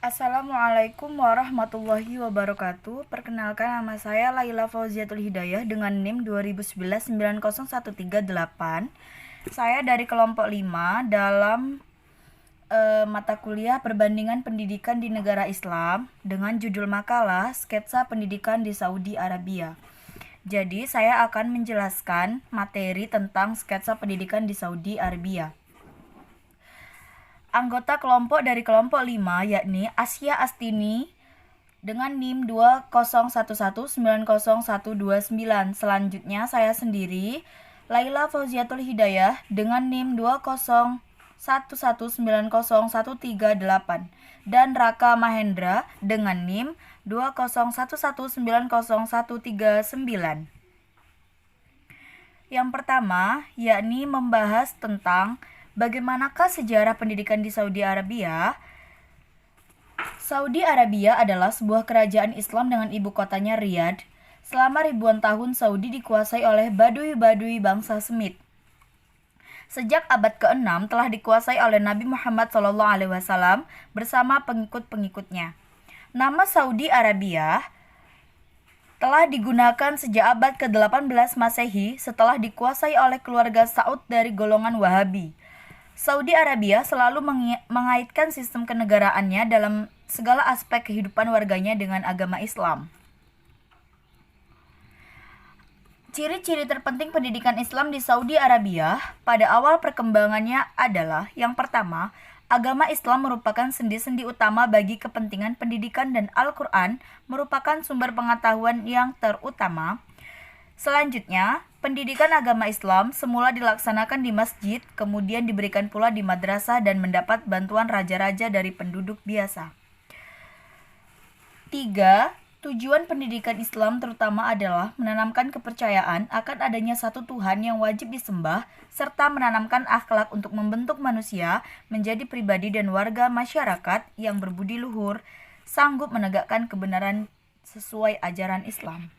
Assalamualaikum warahmatullahi wabarakatuh. Perkenalkan, nama saya Laila Fauziatul Hidayah dengan NIM 2011-90138. Saya dari kelompok 5 dalam mata kuliah Perbandingan Pendidikan di Negara Islam dengan judul makalah Sketsa Pendidikan di Saudi Arabia. Jadi, saya akan menjelaskan materi tentang sketsa pendidikan di Saudi Arabia. Anggota kelompok dari kelompok 5 yakni Asya Astini dengan NIM 2011901129. Selanjutnya saya sendiri, Laila Fauziatul Hidayah dengan NIM 2011901338 dan Raka Mahendra dengan NIM 2011901139. Yang pertama yakni membahas tentang bagaimanakah sejarah pendidikan di Saudi Arabia? Saudi Arabia adalah sebuah kerajaan Islam dengan ibu kotanya Riyadh. Selama ribuan tahun Saudi dikuasai oleh Badui-Badui bangsa Semit. Sejak abad ke-6 telah dikuasai oleh Nabi Muhammad SAW bersama pengikut-pengikutnya. Nama Saudi Arabia telah digunakan sejak abad ke-18 Masehi setelah dikuasai oleh keluarga Saud dari golongan Wahabi. Saudi Arabia selalu mengaitkan sistem kenegaraannya dalam segala aspek kehidupan warganya dengan agama Islam. Ciri-ciri terpenting pendidikan Islam di Saudi Arabia pada awal perkembangannya adalah: yang pertama, agama Islam merupakan sendi-sendi utama bagi kepentingan pendidikan dan Al-Quran merupakan sumber pengetahuan yang terutama. Selanjutnya, pendidikan agama Islam semula dilaksanakan di masjid, kemudian diberikan pula di madrasah dan mendapat bantuan raja-raja dari penduduk biasa. 3. Tujuan pendidikan Islam terutama adalah menanamkan kepercayaan akan adanya satu Tuhan yang wajib disembah, serta menanamkan akhlak untuk membentuk manusia menjadi pribadi dan warga masyarakat yang berbudi luhur, sanggup menegakkan kebenaran sesuai ajaran Islam.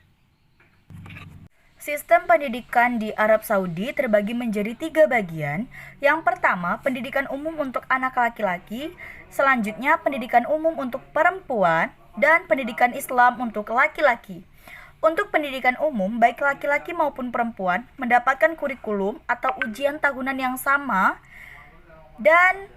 Sistem pendidikan di Arab Saudi terbagi menjadi 3 bagian. Yang pertama, pendidikan umum untuk anak laki-laki, selanjutnya pendidikan umum untuk perempuan, dan pendidikan Islam untuk laki-laki. Untuk pendidikan umum, baik laki-laki maupun perempuan mendapatkan kurikulum atau ujian tahunan yang sama, dan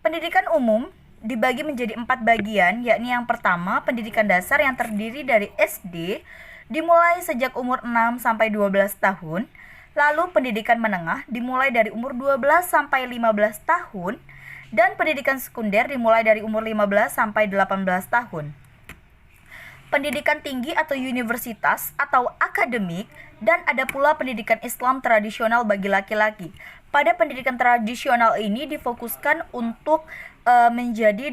pendidikan umum dibagi menjadi 4 bagian, yakni yang pertama, pendidikan dasar yang terdiri dari SD, dimulai sejak umur 6 sampai 12 tahun, lalu pendidikan menengah dimulai dari umur 12 sampai 15 tahun, dan pendidikan sekunder dimulai dari umur 15 sampai 18 tahun. Pendidikan tinggi atau universitas atau akademik, dan ada pula pendidikan Islam tradisional bagi laki-laki. Pada pendidikan tradisional ini difokuskan untuk menjadi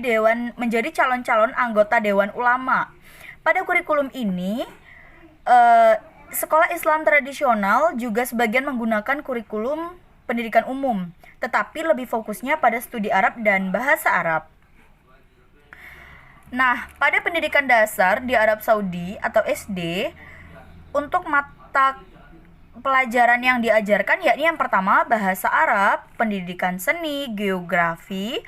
calon-calon anggota Dewan Ulama. Pada kurikulum ini, sekolah Islam tradisional juga sebagian menggunakan kurikulum pendidikan umum, tetapi lebih fokusnya pada studi Arab dan bahasa Arab. Nah, pada pendidikan dasar di Arab Saudi atau SD, untuk mata pelajaran yang diajarkan yakni yang pertama bahasa Arab, pendidikan seni, geografi,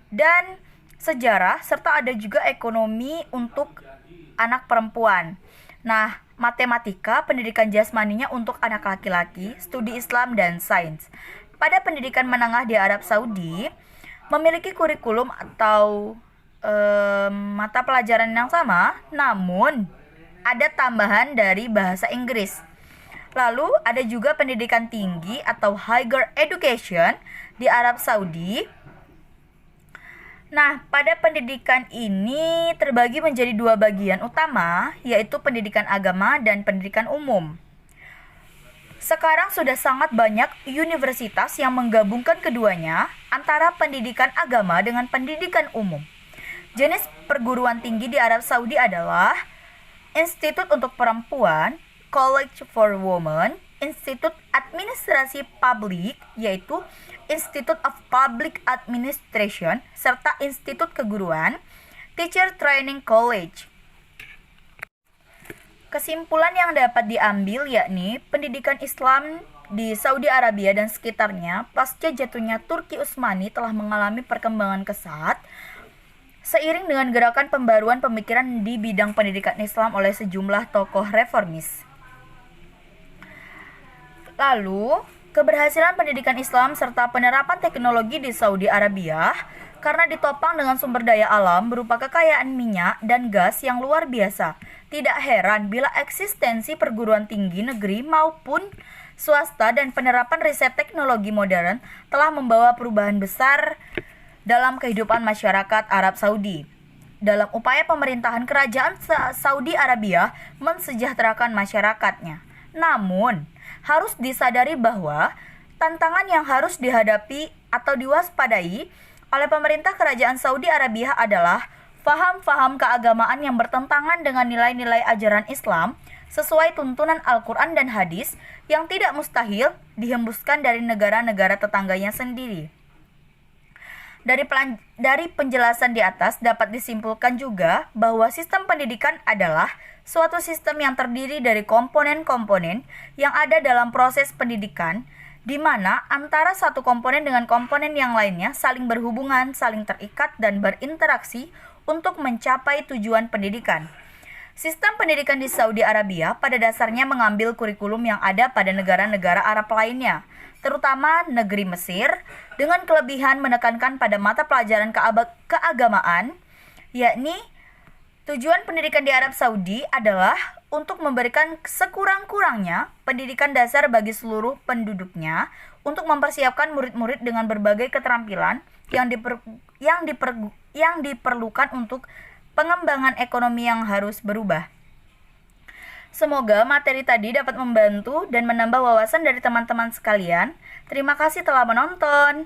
dan sejarah, serta ada juga ekonomi untuk anak perempuan. Nah, matematika, pendidikan jasmaninya untuk anak laki-laki, studi Islam dan sains. Pada pendidikan menengah di Arab Saudi, memiliki kurikulum atau mata pelajaran yang sama, namun ada tambahan dari bahasa Inggris. Lalu ada juga pendidikan tinggi atau higher education di Arab Saudi. Nah, pada pendidikan ini terbagi menjadi 2 bagian utama, yaitu pendidikan agama dan pendidikan umum. Sekarang sudah sangat banyak universitas yang menggabungkan keduanya, antara pendidikan agama dengan pendidikan umum. Jenis perguruan tinggi di Arab Saudi adalah Institut untuk Perempuan, College for Women, Institut Administrasi Publik, yaitu Institute of Public Administration, serta Institut Keguruan, Teacher Training College. Kesimpulan yang dapat diambil yakni pendidikan Islam di Saudi Arabia dan sekitarnya pasca jatuhnya Turki Utsmani telah mengalami perkembangan pesat. seiring dengan gerakan pembaruan pemikiran di bidang pendidikan Islam oleh sejumlah tokoh reformis. Lalu, keberhasilan pendidikan Islam serta penerapan teknologi di Saudi Arabia karena ditopang dengan sumber daya alam berupa kekayaan minyak dan gas yang luar biasa. Tidak heran bila eksistensi perguruan tinggi negeri maupun swasta dan penerapan riset teknologi modern telah membawa perubahan besar dalam kehidupan masyarakat Arab Saudi. Dalam upaya pemerintahan kerajaan Saudi Arabia mensejahterakan masyarakatnya. Namun, harus disadari bahwa tantangan yang harus dihadapi atau diwaspadai oleh pemerintah kerajaan Saudi Arabia adalah faham-faham keagamaan yang bertentangan dengan nilai-nilai ajaran Islam sesuai tuntunan Al-Quran dan hadis yang tidak mustahil dihembuskan dari negara-negara tetangganya sendiri. Dari penjelasan di atas dapat disimpulkan juga bahwa sistem pendidikan adalah suatu sistem yang terdiri dari komponen-komponen yang ada dalam proses pendidikan, di mana antara satu komponen dengan komponen yang lainnya saling berhubungan, saling terikat, dan berinteraksi untuk mencapai tujuan pendidikan. Sistem pendidikan di Saudi Arabia pada dasarnya mengambil kurikulum yang ada pada negara-negara Arab lainnya, terutama negeri Mesir, dengan kelebihan menekankan pada mata pelajaran keagamaan, yakni tujuan pendidikan di Arab Saudi adalah untuk memberikan sekurang-kurangnya pendidikan dasar bagi seluruh penduduknya untuk mempersiapkan murid-murid dengan berbagai keterampilan yang diperlukan untuk pengembangan ekonomi yang harus berubah. Semoga materi tadi dapat membantu dan menambah wawasan dari teman-teman sekalian. Terima kasih telah menonton.